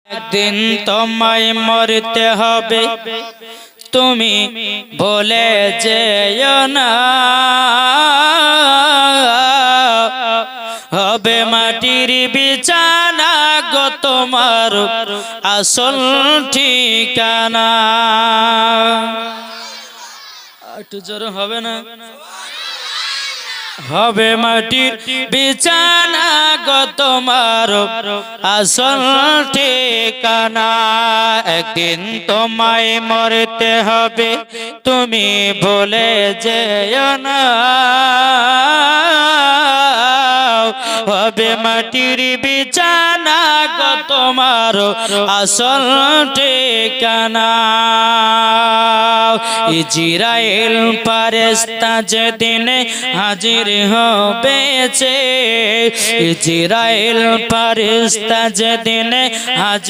একদিন তোমায় মরতে হবে, তুমি বলে যেও না। হবে মাটির বিছানা গো তোমার আসল ঠিকানা। একটু জোরে হবে না? হবে মাটির বিছানা গো তোমার আসল ঠিকানা। একদিন তোমায় মরতে হবে, তুমি বলে যেও না। হবে মাটির বিছানা গো তোমার আসল ঠিকানা। ইজরাইল ফেরেশতা যেদিন হাজির হবে, ইজরাইল ফেরেশতা যেদিন হাজির